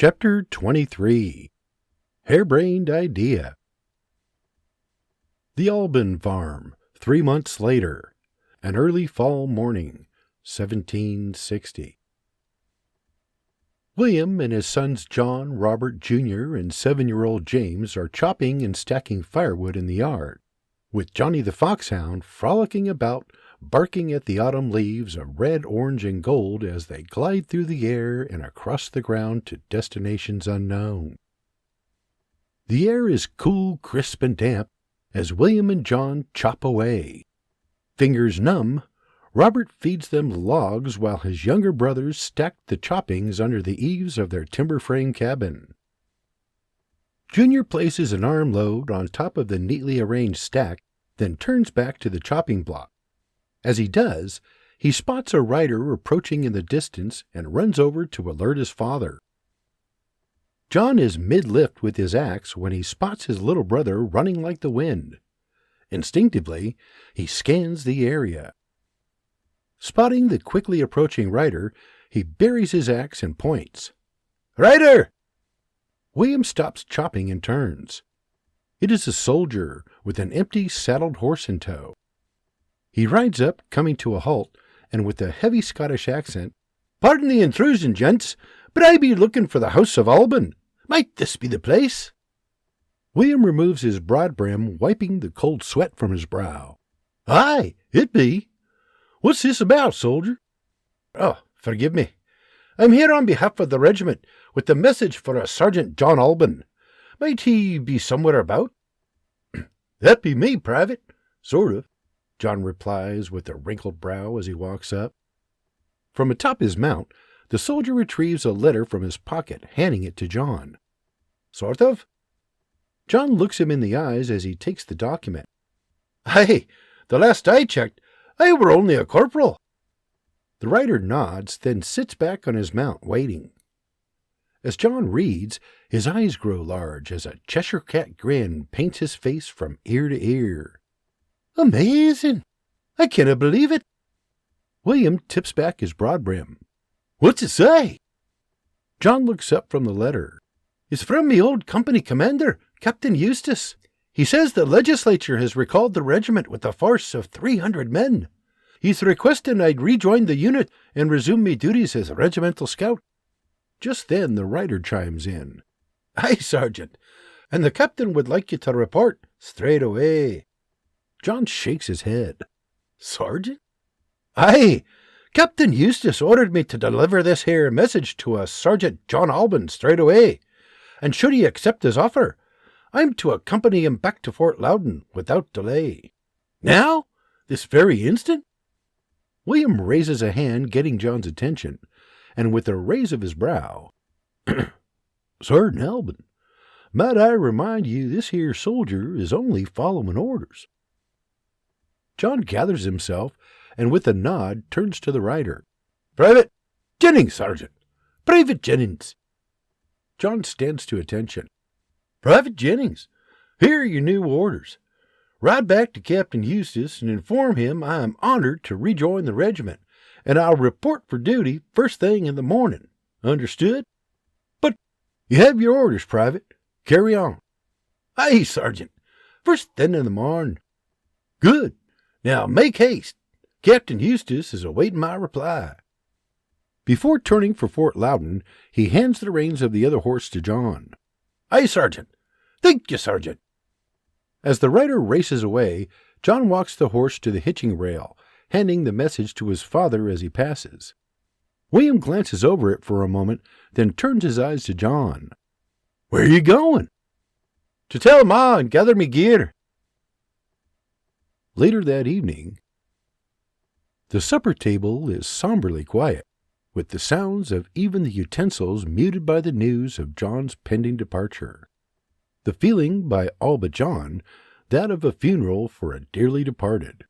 Chapter 23. Harebrained Idea. The Alban Farm, 3 months later. An early fall morning, 1760. William and his sons John, Robert Jr., and 7-year-old James are chopping and stacking firewood in the yard, with Johnny the Foxhound frolicking about, barking at the autumn leaves of red, orange, and gold as they glide through the air and across the ground to destinations unknown. The air is cool, crisp, and damp as William and John chop away. Fingers numb, Robert feeds them logs while his younger brothers stack the choppings under the eaves of their timber frame cabin. Junior places an armload on top of the neatly arranged stack, then turns back to the chopping block. As he does, he spots a rider approaching in the distance and runs over to alert his father. John is mid-lift with his axe when he spots his little brother running like the wind. Instinctively, he scans the area. Spotting the quickly approaching rider, he buries his axe and points. "Rider!" William stops chopping and turns. It is a soldier with an empty saddled horse in tow. He rides up, coming to a halt, and with a heavy Scottish accent, "Pardon the intrusion, gents, but I be looking for the House of Alban. Might this be the place?" William removes his broad brim, wiping the cold sweat from his brow. "Aye, it be. What's this about, soldier?" "Oh, forgive me. I'm here on behalf of the regiment with a message for a Sergeant John Alban. Might he be somewhere about?" "That be me, Private. Sort of," John replies with a wrinkled brow as he walks up. From atop his mount, the soldier retrieves a letter from his pocket, handing it to John. "Sort of?" John looks him in the eyes as he takes the document. "Aye, the last I checked, I were only a corporal." The rider nods, then sits back on his mount, waiting. As John reads, his eyes grow large as a Cheshire cat grin paints his face from ear to ear. "Amazing! I canna believe it." William tips back his broad brim. "What's it say?" John looks up from the letter. "It's from me old company commander, Captain Eustace. He says the legislature has recalled the regiment with a force of 300 men. He's requesting I'd rejoin the unit and resume me duties as a regimental scout." Just then the rider chimes in. "Aye, Sergeant, and the captain would like you to report straight away." John shakes his head. "Sergeant?" "Aye, Captain Eustace ordered me to deliver this here message to a Sergeant John Alban straight away, and should he accept his offer, I'm to accompany him back to Fort Loudon without delay." "Now? This very instant?" William raises a hand, getting John's attention, and with a raise of his brow, "Sergeant Alban, might I remind you this here soldier is only following orders." John gathers himself, and with a nod turns to the rider. "Private Jennings, Sergeant. Private Jennings." John stands to attention. "Private Jennings, here are your new orders. Ride back to Captain Eustace and inform him I am honored to rejoin the regiment, and I'll report for duty first thing in the morning. Understood?" "But you have your orders, Private. Carry on." "Aye, Sergeant. First thing in the morning." "Good. Now make haste. Captain Eustace is awaiting my reply." Before turning for Fort Loudon, he hands the reins of the other horse to John. "Aye, Sergeant. Thank you, Sergeant." As the rider races away, John walks the horse to the hitching rail, handing the message to his father as he passes. William glances over it for a moment, then turns his eyes to John. "Where are you going?" "To tell Ma and gather me gear." Later that evening, the supper table is somberly quiet, with the sounds of even the utensils muted by the news of John's pending departure. The feeling, by all but John, that of a funeral for a dearly departed.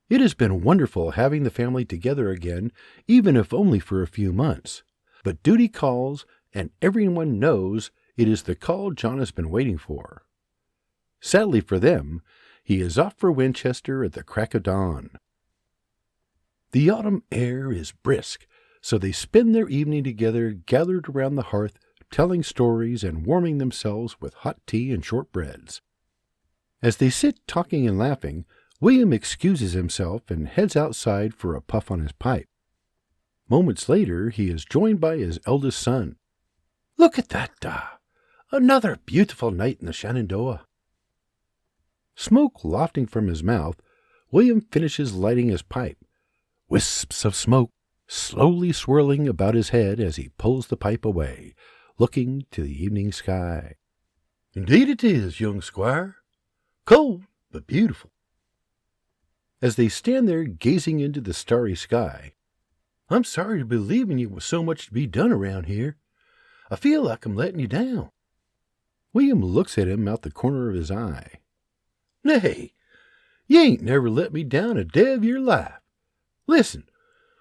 It has been wonderful having the family together again, even if only for a few months. But duty calls, and everyone knows it is the call John has been waiting for. Sadly for them, he is off for Winchester at the crack of dawn. The autumn air is brisk, so they spend their evening together, gathered around the hearth, telling stories and warming themselves with hot tea and shortbreads. As they sit talking and laughing, William excuses himself and heads outside for a puff on his pipe. Moments later, he is joined by his eldest son. "Look at that, another beautiful night in the Shenandoah." Smoke lofting from his mouth, William finishes lighting his pipe. Wisps of smoke slowly swirling about his head as he pulls the pipe away, looking to the evening sky. "Indeed it is, young squire. Cold, but beautiful." As they stand there gazing into the starry sky, "I'm sorry to be leaving you with so much to be done around here. I feel like I'm letting you down." William looks at him out the corner of his eye. "Nay, you ain't never let me down a day of your life. Listen,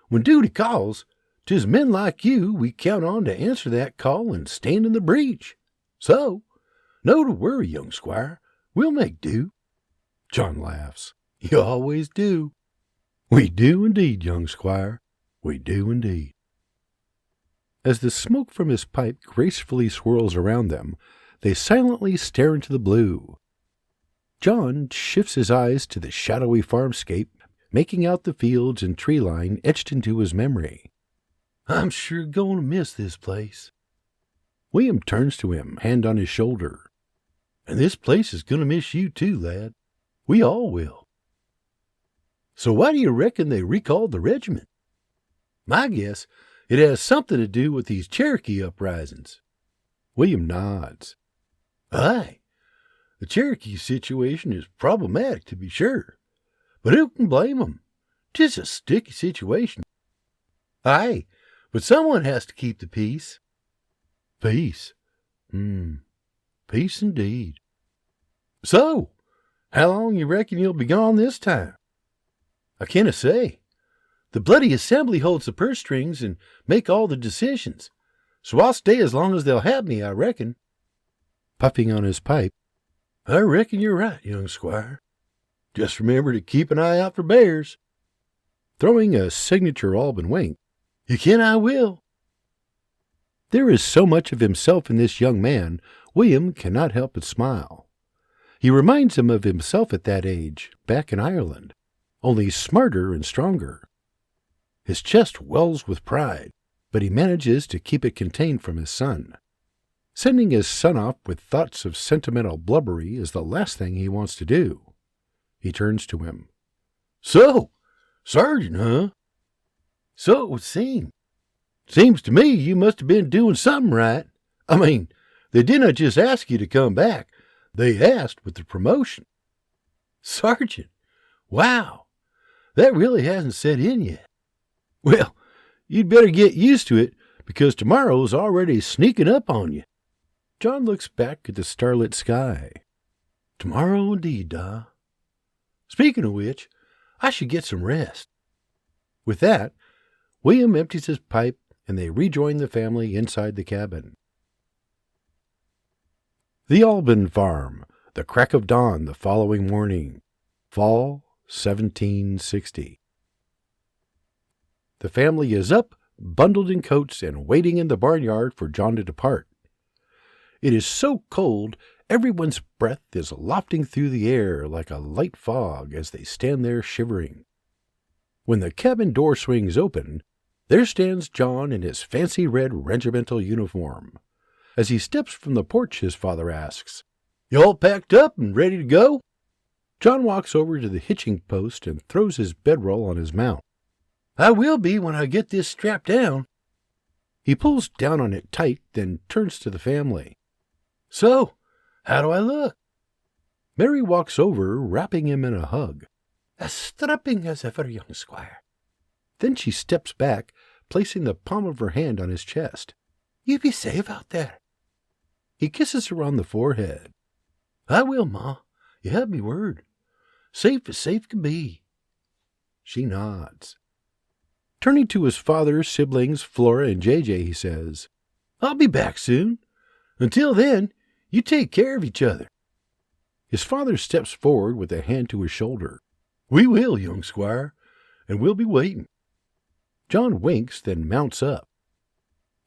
when duty calls, 'tis men like you we count on to answer that call and stand in the breach. So, no to worry, young squire. We'll make do." John laughs. "You always do." "We do indeed, young squire. We do indeed." As the smoke from his pipe gracefully swirls around them, they silently stare into the blue. John shifts his eyes to the shadowy farmscape, making out the fields and tree line etched into his memory. "I'm sure going to miss this place." William turns to him, hand on his shoulder. "And this place is going to miss you too, lad. We all will." "So why do you reckon they recalled the regiment?" "My guess, it has something to do with these Cherokee uprisings." William nods. "Aye, the Cherokee situation is problematic, to be sure. But who can blame 'em? 'Tis a sticky situation." "Aye, but someone has to keep the peace." "Peace? Peace indeed." "So, how long you reckon you'll be gone this time?" "I canna say. The bloody assembly holds the purse strings and make all the decisions. So I'll stay as long as they'll have me, I reckon." Puffing on his pipe, "I reckon you're right, young squire. Just remember to keep an eye out for bears." Throwing a signature Alban wink, "You ken I will." There is so much of himself in this young man, William cannot help but smile. He reminds him of himself at that age, back in Ireland, only smarter and stronger. His chest wells with pride, but he manages to keep it contained from his son. Sending his son off with thoughts of sentimental blubbery is the last thing he wants to do. He turns to him. "So, Sergeant, huh? So it would seem. Seems to me you must have been doing something right. I mean, they didn't just ask you to come back. They asked with the promotion." "Sergeant? Wow, that really hasn't set in yet." "Well, you'd better get used to it, because tomorrow's already sneaking up on you." John looks back at the starlit sky. "Tomorrow indeed, Da. Speaking of which, I should get some rest." With that, William empties his pipe, and they rejoin the family inside the cabin. The Alban farm, the crack of dawn the following morning. Fall 1760. The family is up, bundled in coats, and waiting in the barnyard for John to depart. It is so cold, everyone's breath is lofting through the air like a light fog as they stand there shivering. When the cabin door swings open, there stands John in his fancy red regimental uniform. As he steps from the porch, his father asks, "You all packed up and ready to go?" John walks over to the hitching post and throws his bedroll on his mount. "I will be when I get this strapped down." He pulls down on it tight, then turns to the family. "So, how do I look?" Mary walks over, wrapping him in a hug. "As strapping as ever, young squire." Then she steps back, placing the palm of her hand on his chest. "You be safe out there." He kisses her on the forehead. "I will, Ma. You have me word. Safe as safe can be." She nods. Turning to his father, siblings, Flora, and JJ, he says, "I'll be back soon. Until then, you take care of each other." His father steps forward with a hand to his shoulder. "We will, young squire, and we'll be waiting." John winks, then mounts up.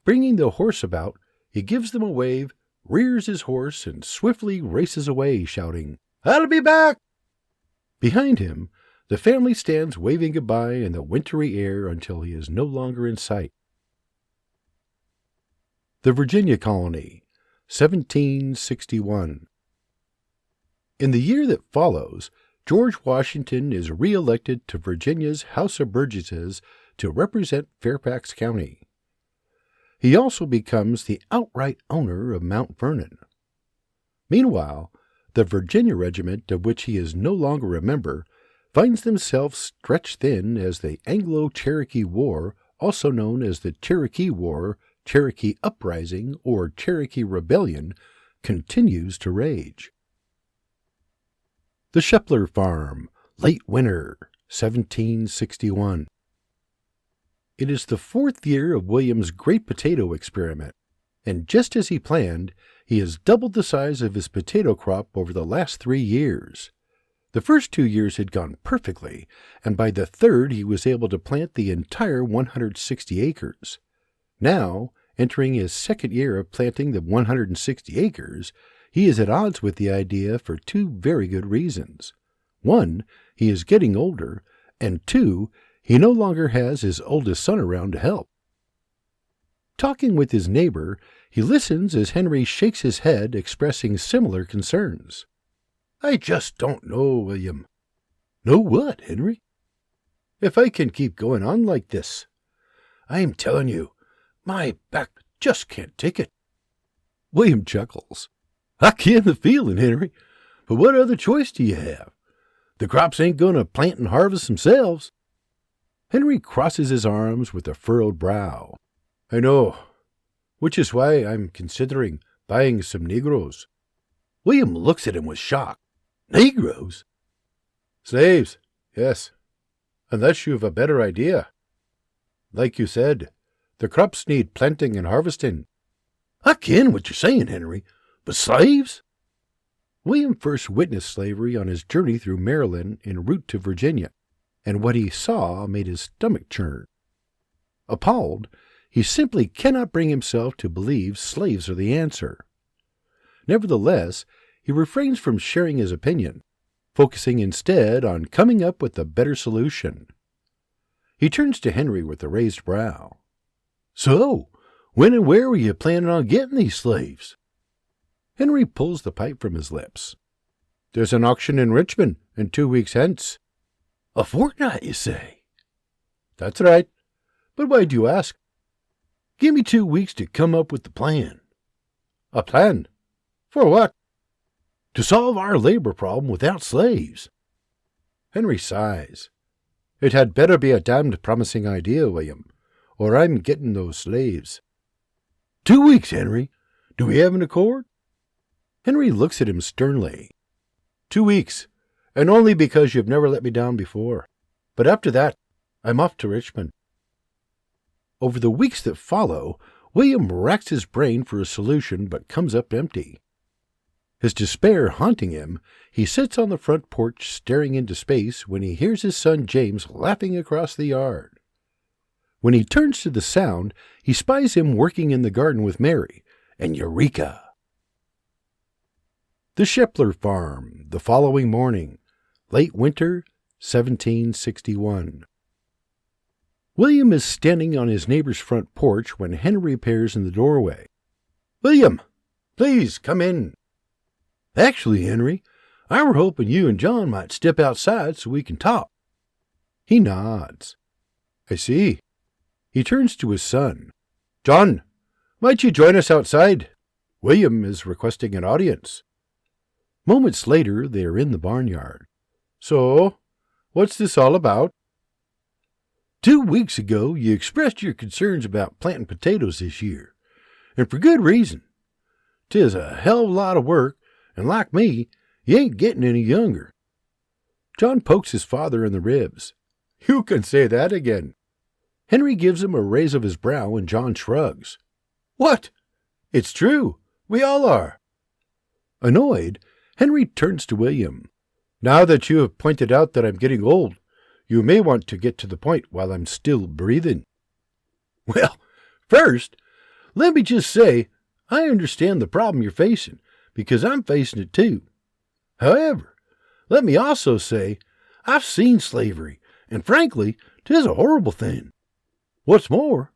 Bringing the horse about, he gives them a wave, rears his horse, and swiftly races away, shouting, "I'll be back!" Behind him, the family stands waving goodbye in the wintry air until he is no longer in sight. The Virginia Colony, 1761. In the year that follows, George Washington is re-elected to Virginia's House of Burgesses to represent Fairfax County. He also becomes the outright owner of Mount Vernon. Meanwhile, the Virginia regiment, of which he is no longer a member, finds themselves stretched thin as the Anglo-Cherokee War, also known as the Cherokee War, Cherokee Uprising, or Cherokee Rebellion, continues to rage. The Shepler Farm, late winter, 1761. It is the 4th year of William's great potato experiment, and just as he planned, he has doubled the size of his potato crop over the last 3 years. The first 2 years had gone perfectly, and by the third he was able to plant the entire 160 acres. Now, entering his second year of planting the 160 acres, he is at odds with the idea for 2 very good reasons. 1, he is getting older, and 2, he no longer has his oldest son around to help. Talking with his neighbor, he listens as Henry shakes his head, expressing similar concerns. "I just don't know, William." "Know what, Henry?" "If I can keep going on like this. I'm telling you, my back just can't take it." William chuckles. "I ken the feeling, Henry, but what other choice do you have? The crops ain't going to plant and harvest themselves." Henry crosses his arms with a furrowed brow. "I know, which is why I'm considering buying some Negroes." William looks at him with shock. "Negroes?" "Slaves, yes, unless you've a better idea. Like you said, the crops need planting and harvesting." "I ken what you're saying, Henry, but slaves?" William first witnessed slavery on his journey through Maryland en route to Virginia, and what he saw made his stomach churn. Appalled, he simply cannot bring himself to believe slaves are the answer. Nevertheless, he refrains from sharing his opinion, focusing instead on coming up with a better solution. He turns to Henry with a raised brow. "So, when and where were you planning on getting these slaves?" Henry pulls the pipe from his lips. "There's an auction in Richmond in 2 weeks hence." "A fortnight, you say?" "That's right. But why do you ask?" "Give me 2 weeks to come up with the plan." "A plan? For what?" "To solve our labor problem without slaves." Henry sighs. "It had better be a damned promising idea, William, or I'm getting those slaves." 2 weeks, Henry. Do we have an accord?" Henry looks at him sternly. 2 weeks, and only because you've never let me down before. But after that, I'm off to Richmond." Over the weeks that follow, William racks his brain for a solution but comes up empty. His despair haunting him, he sits on the front porch staring into space when he hears his son James laughing across the yard. When he turns to the sound, he spies him working in the garden with Mary, and eureka! The Shepler Farm, the following morning, late winter, 1761. William is standing on his neighbor's front porch when Henry appears in the doorway. "William, please come in." "Actually, Henry, I were hoping you and John might step outside so we can talk." He nods. "I see." He turns to his son. "John, might you join us outside? William is requesting an audience." Moments later, they are in the barnyard. "So, what's this all about?" 2 weeks ago, you expressed your concerns about planting potatoes this year, and for good reason. 'Tis a hell of a lot of work, and like me, you ain't getting any younger." John pokes his father in the ribs. "You can say that again." Henry gives him a raise of his brow, and John shrugs. "What? It's true. We all are." Annoyed, Henry turns to William. "Now that you have pointed out that I'm getting old, you may want to get to the point while I'm still breathing." "Well, first, let me just say I understand the problem you're facing, because I'm facing it too. However, let me also say, I've seen slavery, and frankly, 'tis a horrible thing. What's more,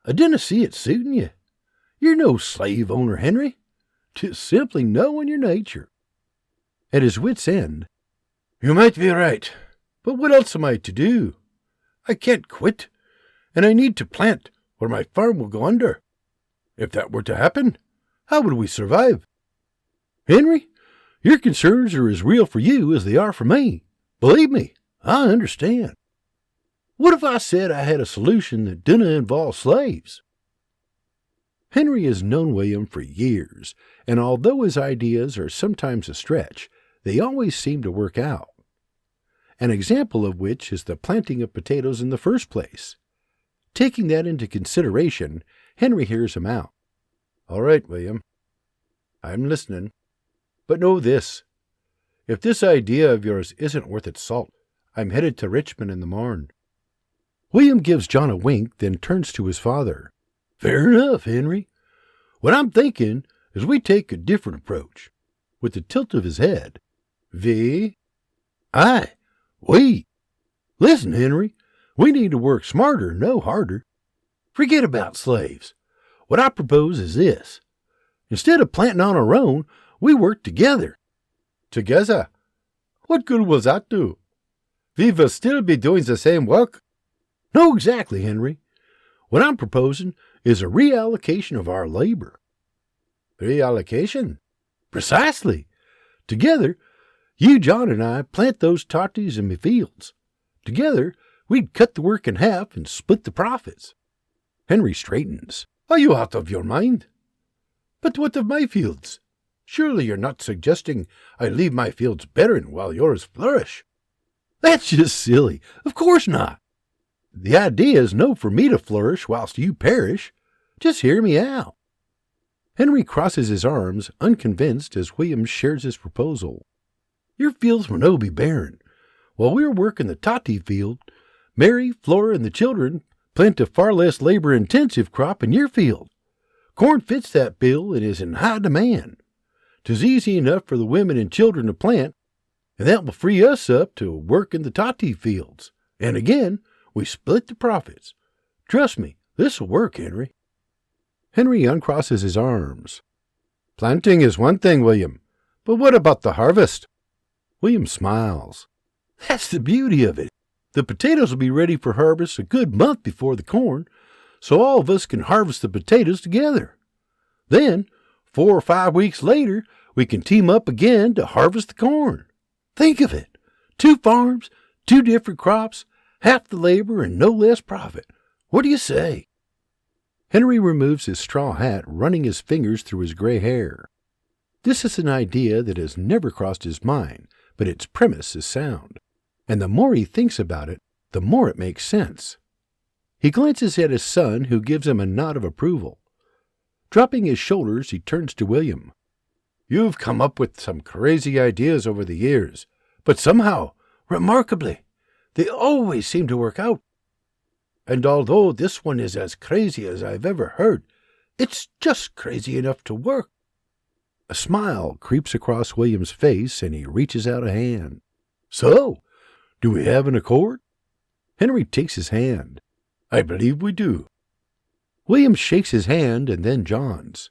I dinna see it suiting you. You're no slave owner, Henry. 'Tis simply knowing your nature. At his wit's end, you might be right, but what else am I to do? I can't quit, and I need to plant, or my farm will go under. If that were to happen, how would we survive? Henry, your concerns are as real for you as they are for me. Believe me, I understand. What if I said I had a solution that didn't involve slaves? Henry has known William for years, and although his ideas are sometimes a stretch, they always seem to work out. An example of which is the planting of potatoes in the first place. Taking that into consideration, Henry hears him out. All right, William. I'm listening. But know this. If this idea of yours isn't worth its salt, I'm headed to Richmond in the morn. William gives John a wink, then turns to his father. Fair enough, Henry. What I'm thinking is we take a different approach. With the tilt of his head. Aye, we. Listen, Henry, we need to work smarter, no harder. Forget about slaves. What I propose is this. Instead of planting on our own, we work together. Together? What good will that do? We will still be doing the same work. No, exactly, Henry. What I'm proposing is a reallocation of our labor. Reallocation? Precisely. Together, you, John, and I plant those totties in me fields. Together, we'd cut the work in half and split the profits. Henry straightens. Are you out of your mind? But what of my fields? Surely you're not suggesting I leave my fields barren while yours flourish? That's just silly. Of course not. The idea is no for me to flourish whilst you perish. Just hear me out. Henry crosses his arms, unconvinced, as William shares his proposal. Your fields will no be barren. While we're working the toddy field, Mary, Flora, and the children plant a far less labor-intensive crop in your field. Corn fits that bill and is in high demand. 'Tis easy enough for the women and children to plant, and that will free us up to work in the toddy fields. And again, we split the profits. Trust me, this'll work, Henry. Henry uncrosses his arms. Planting is one thing, William, but what about the harvest? William smiles. That's the beauty of it. The potatoes will be ready for harvest a good month before the corn, so all of us can harvest the potatoes together. Then, 4 or 5 weeks later, we can team up again to harvest the corn. Think of it. 2 farms, 2 different crops, half the labor and no less profit. What do you say? Henry removes his straw hat, running his fingers through his gray hair. This is an idea that has never crossed his mind, but its premise is sound. And the more he thinks about it, the more it makes sense. He glances at his son, who gives him a nod of approval. Dropping his shoulders, he turns to William. You've come up with some crazy ideas over the years, but somehow, remarkably, they always seem to work out. And although this one is as crazy as I've ever heard, it's just crazy enough to work. A smile creeps across William's face, and he reaches out a hand. So, do we have an accord? Henry takes his hand. I believe we do. William shakes his hand and then John's.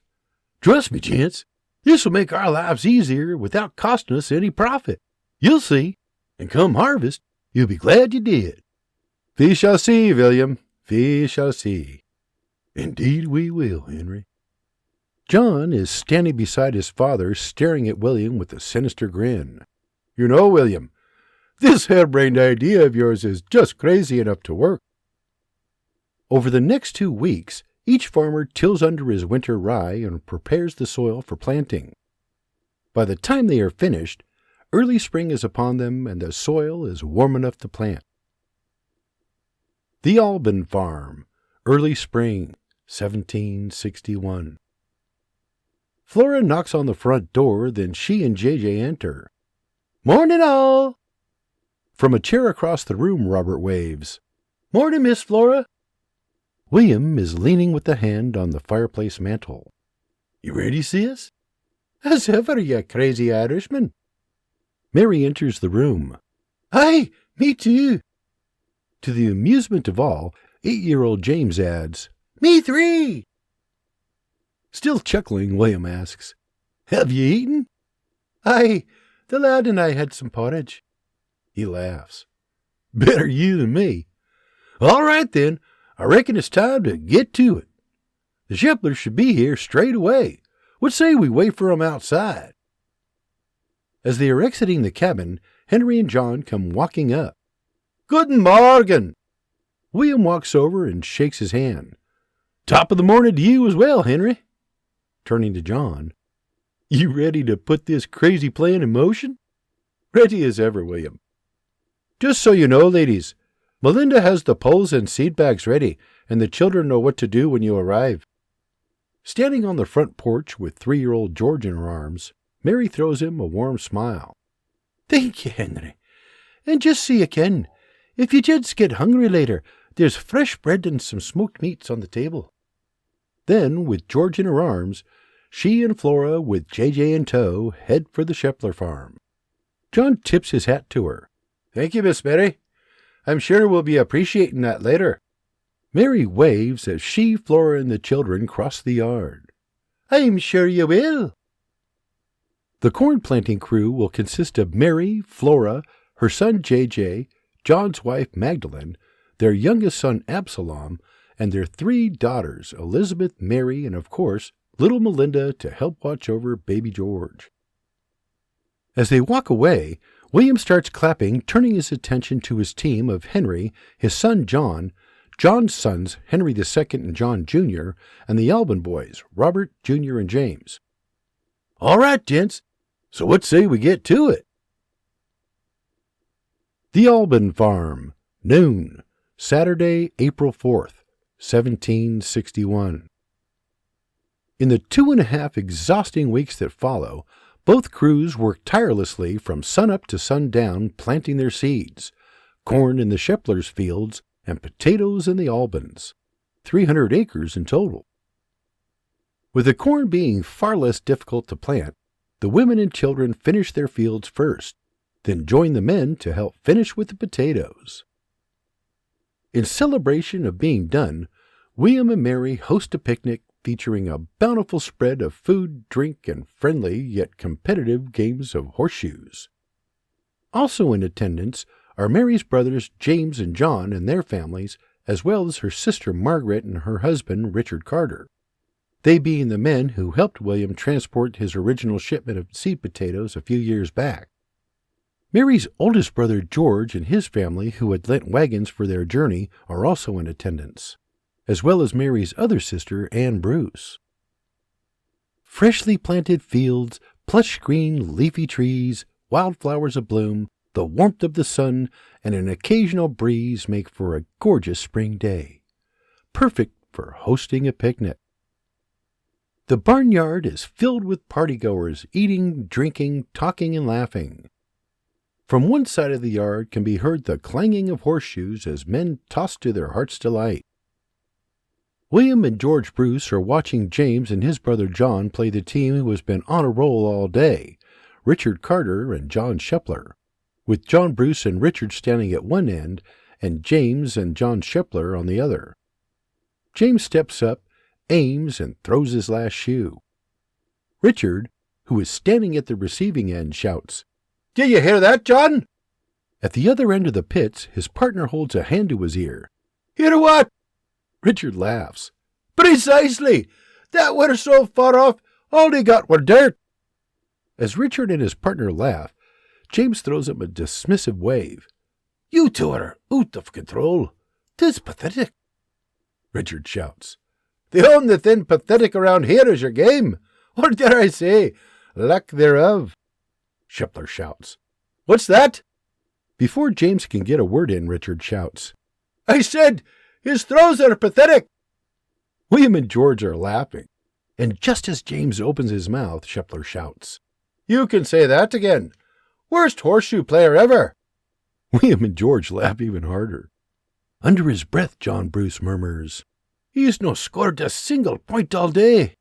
Trust me, gents, this will make our lives easier without costing us any profit. You'll see, and come harvest, you'll be glad you did. We shall see, William, we shall see. Indeed we will, Henry. John is standing beside his father, staring at William with a sinister grin. You know, William, this harebrained idea of yours is just crazy enough to work. Over the next 2 weeks, each farmer tills under his winter rye and prepares the soil for planting. By the time they are finished, early spring is upon them and the soil is warm enough to plant. The Alban Farm, early spring, 1761. Flora knocks on the front door, then she and J.J. enter. Morning, all! From a chair across the room, Robert waves. Morning, Miss Flora. William is leaning with a hand on the fireplace mantel. You ready, sis? As ever, you crazy Irishman. Mary enters the room. Aye, me too. To the amusement of all, 8-year-old James adds, Me 3. Still chuckling, William asks, Have you eaten? Aye, the lad and I had some porridge. He laughs. Better you than me. All right, then. I reckon it's time to get to it. The Sheplers should be here straight away. What say we wait for 'em outside? As they are exiting the cabin, Henry and John come walking up. Guten Morgen! William walks over and shakes his hand. Top of the morning to you as well, Henry. Turning to John. You ready to put this crazy plan in motion? Ready as ever, William. Just so you know, ladies, Melinda has the poles and seed bags ready, and the children know what to do when you arrive. Standing on the front porch with 3-year-old George in her arms, Mary throws him a warm smile. Thank you, Henry. And just so you can, if you gents get hungry later, there's fresh bread and some smoked meats on the table. Then, with George in her arms, she and Flora, with JJ in tow, head for the Shepler farm. John tips his hat to her. Thank you, Miss Mary. I'm sure we'll be appreciating that later. Mary waves as she, Flora, and the children cross the yard. I'm sure you will. The corn planting crew will consist of Mary, Flora, her son JJ, John's wife Magdalene, their youngest son Absalom, and their 3 daughters, Elizabeth, Mary, and of course, little Melinda to help watch over baby George. As they walk away, William starts clapping, turning his attention to his team of Henry, his son John, John's sons Henry II and John Jr., and the Alban boys, Robert, Jr., and James. All right, gents, so what say we get to it? The Alban Farm, noon, Saturday, April 4th, 1761. In the 2.5 exhausting weeks that follow, both crews work tirelessly from sunup to sundown planting their seeds, corn in the Sheplers' fields and potatoes in the Albans, 300 acres in total. With the corn being far less difficult to plant, the women and children finish their fields first, then join the men to help finish with the potatoes. In celebration of being done, William and Mary host a picnic featuring a bountiful spread of food, drink, and friendly yet competitive games of horseshoes. Also in attendance are Mary's brothers James and John and their families, as well as her sister Margaret and her husband Richard Carter, they being the men who helped William transport his original shipment of seed potatoes a few years back. Mary's oldest brother George and his family, who had lent wagons for their journey, are also in attendance, as well as Mary's other sister, Anne Bruce. Freshly planted fields, plush green leafy trees, wildflowers abloom, the warmth of the sun, and an occasional breeze make for a gorgeous spring day, perfect for hosting a picnic. The barnyard is filled with partygoers eating, drinking, talking, and laughing. From one side of the yard can be heard the clanging of horseshoes as men toss to their heart's delight. William and George Bruce are watching James and his brother John play the team who has been on a roll all day, Richard Carter and John Shepler, with John Bruce and Richard standing at one end and James and John Shepler on the other. James steps up, aims, and throws his last shoe. Richard, who is standing at the receiving end, shouts, "Did you hear that, John?" At the other end of the pits, his partner holds a hand to his ear. "Hear what?" Richard laughs. "Precisely! That were so far off, all they got were dirt." As Richard and his partner laugh, James throws him a dismissive wave. "You two are out of control. 'Tis pathetic." Richard shouts, "The only thing pathetic around here is your game, or dare I say, lack thereof." Shepler shouts, "What's that?" Before James can get a word in, Richard shouts, "I said his throws are pathetic." William and George are laughing, and just as James opens his mouth, Shepler shouts, "You can say that again. Worst horseshoe player ever." William and George laugh even harder. Under his breath, John Bruce murmurs, "He's no scored a single point all day."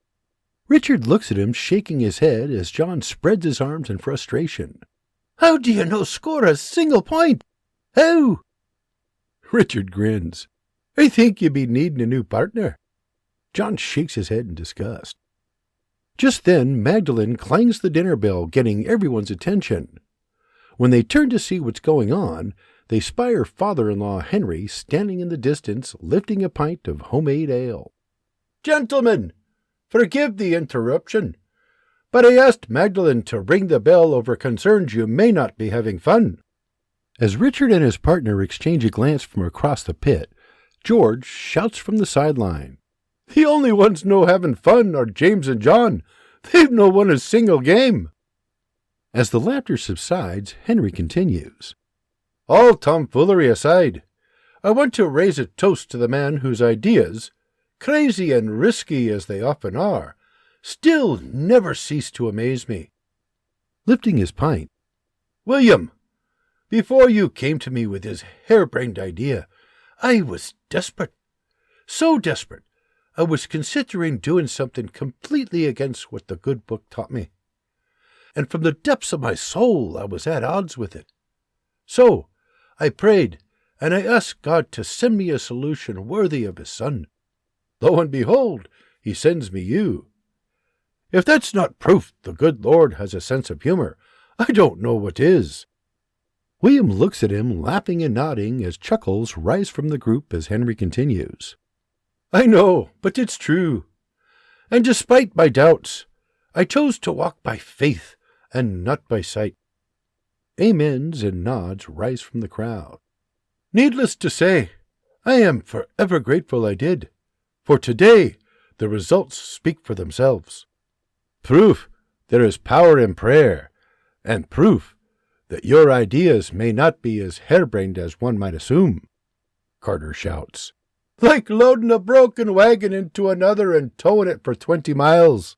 Richard looks at him, shaking his head as John spreads his arms in frustration. "How do you no score a single point? How?" Richard grins. "I think you be needing a new partner." John shakes his head in disgust. Just then, Magdalene clangs the dinner bell, getting everyone's attention. When they turn to see what's going on, they spy her father-in-law Henry standing in the distance, lifting a pint of homemade ale. "Gentlemen, forgive the interruption, but I asked Magdalene to ring the bell over concerns you may not be having fun." As Richard and his partner exchange a glance from across the pit, George shouts from the sideline, "The only ones no having fun are James and John. They've no won a single game." As the laughter subsides, Henry continues, "All tomfoolery aside, I want to raise a toast to the man whose ideas, crazy and risky as they often are, still never cease to amaze me." Lifting his pint, "William, before you came to me with this harebrained idea, I was desperate. So desperate, I was considering doing something completely against what the good book taught me. And from the depths of my soul, I was at odds with it. So I prayed, and I asked God to send me a solution worthy of his Son. Lo and behold, he sends me you. If that's not proof the good Lord has a sense of humor, I don't know what is." William looks at him, laughing and nodding, as chuckles rise from the group as Henry continues. "I know, but it's true. And despite my doubts, I chose to walk by faith and not by sight." Amens and nods rise from the crowd. "Needless to say, I am forever grateful I did, for today the results speak for themselves. Proof there is power in prayer, and proof that your ideas may not be as harebrained as one might assume," Carter shouts. "Like loading a broken wagon into another and towing it for 20 miles.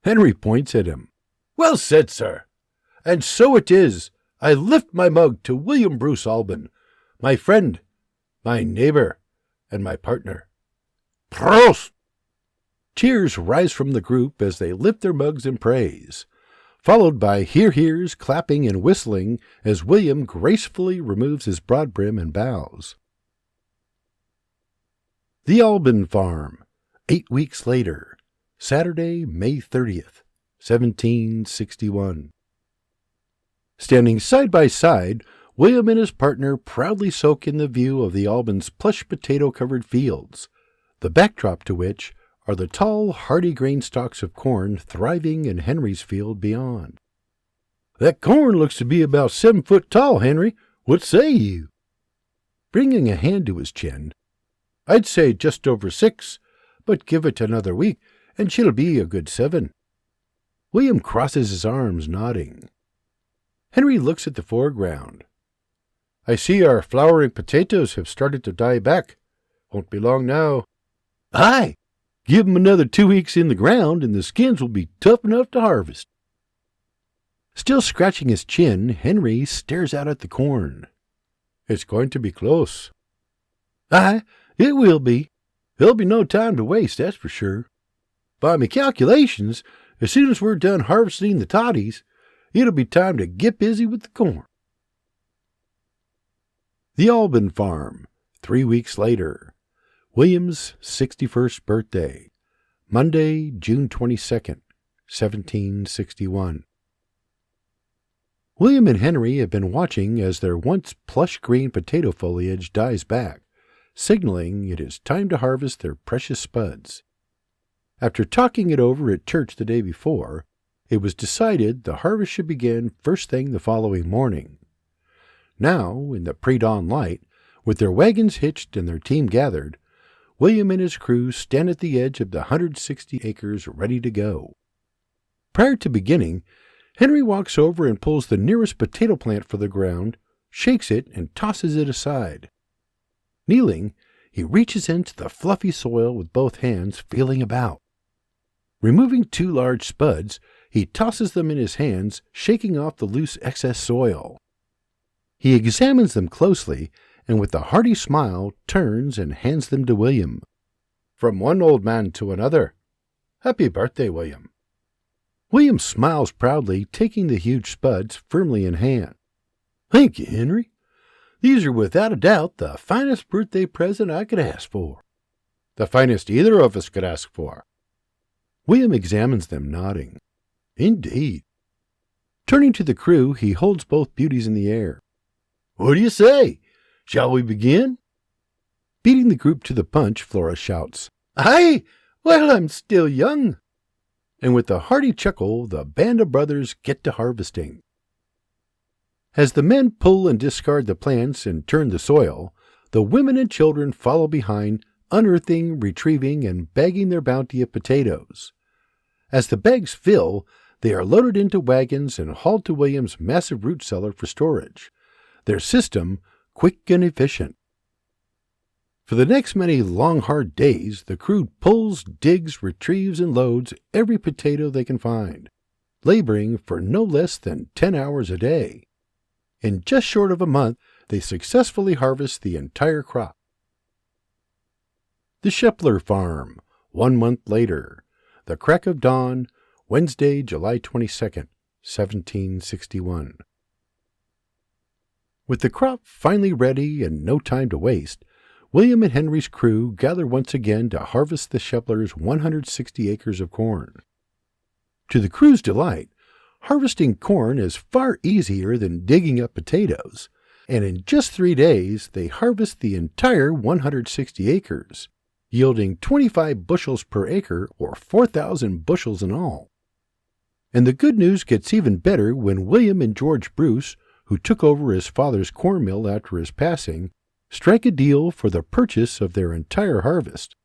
Henry points at him. "Well said, sir. And so it is. I lift my mug to William Bruce Alban, my friend, my neighbor, and my partner. Prost!" Cheers rise from the group as they lift their mugs in praise, followed by hear-hears, clapping, and whistling as William gracefully removes his broad brim and bows. The Alban Farm, 8 weeks later, Saturday, May 30th, 1761. Standing side by side, William and his partner proudly soak in the view of the Albans' plush potato-covered fields, the backdrop to which are the tall, hardy grain stalks of corn thriving in Henry's field beyond. "That corn looks to be about 7 foot tall, Henry. What say you?" Bringing a hand to his chin, "I'd say just over 6, but give it another week, and she'll be a good 7. William crosses his arms, nodding. Henry looks at the foreground. "I see our flowering potatoes have started to die back. Won't be long now." "Aye! Give 'em another 2 weeks in the ground, and the skins will be tough enough to harvest." Still scratching his chin, Henry stares out at the corn. "It's going to be close." "Aye, it will be. There'll be no time to waste, that's for sure. By me calculations, as soon as we're done harvesting the toddies, it'll be time to get busy with the corn." The Alban Farm, 3 weeks later. William's 61st birthday, Monday, June 22nd, 1761. William and Henry have been watching as their once plush green potato foliage dies back, signaling it is time to harvest their precious spuds. After talking it over at church the day before, it was decided the harvest should begin first thing the following morning. Now, in the pre-dawn light, with their wagons hitched and their team gathered, William and his crew stand at the edge of the 160 acres ready to go. Prior to beginning, Henry walks over and pulls the nearest potato plant for the ground, shakes it, and tosses it aside. Kneeling, he reaches into the fluffy soil with both hands, feeling about. Removing 2 large spuds, he tosses them in his hands, shaking off the loose excess soil. He examines them closely, and with a hearty smile turns and hands them to William. "From one old man to another. Happy birthday, William. William smiles proudly, taking the huge spuds firmly in hand. Thank you, Henry. These are without a doubt the finest birthday present I could ask for. The finest either of us could ask for. William examines them, nodding. Indeed. Turning to the crew, he holds both beauties in the air. What do you say? Shall we begin? Beating the group to the punch, Flora shouts, Aye, while I'm still young. And with a hearty chuckle, the band of brothers get to harvesting. As the men pull and discard the plants and turn the soil, the women and children follow behind, unearthing, retrieving, and bagging their bounty of potatoes. As the bags fill, they are loaded into wagons and hauled to William's massive root cellar for storage. Their system, quick and efficient. For the next many long, hard days, the crew pulls, digs, retrieves, and loads every potato they can find, laboring for no less than 10 hours a day. In just short of a month, they successfully harvest the entire crop. The Shepler Farm, 1 month later. The crack of dawn, Wednesday, July 22nd, 1761. With the crop finally ready and no time to waste, William and Henry's crew gather once again to harvest the Sheplers' 160 acres of corn. To the crew's delight, harvesting corn is far easier than digging up potatoes, and in just 3 days they harvest the entire 160 acres, yielding 25 bushels per acre or 4,000 bushels in all. And the good news gets even better when William and George Bruce, who took over his father's corn mill after his passing, strike a deal for the purchase of their entire harvest.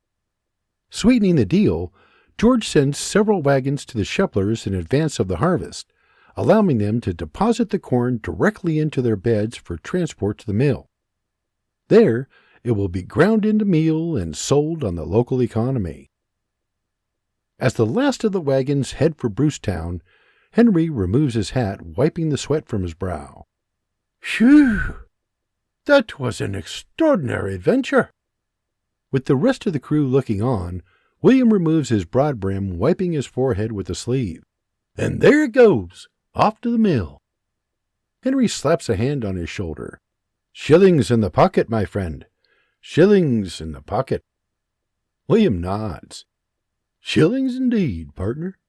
Sweetening the deal, George sends several wagons to the Sheplers in advance of the harvest, allowing them to deposit the corn directly into their beds for transport to the mill. There, it will be ground into meal and sold on the local economy. As the last of the wagons head for Brucetown, Henry removes his hat, wiping the sweat from his brow. Phew! That was an extraordinary adventure. With the rest of the crew looking on, William removes his broad brim, wiping his forehead with a sleeve. And there it goes, off to the mill. Henry slaps a hand on his shoulder. Shillings in the pocket, my friend. Shillings in the pocket. William nods. Shillings indeed, partner.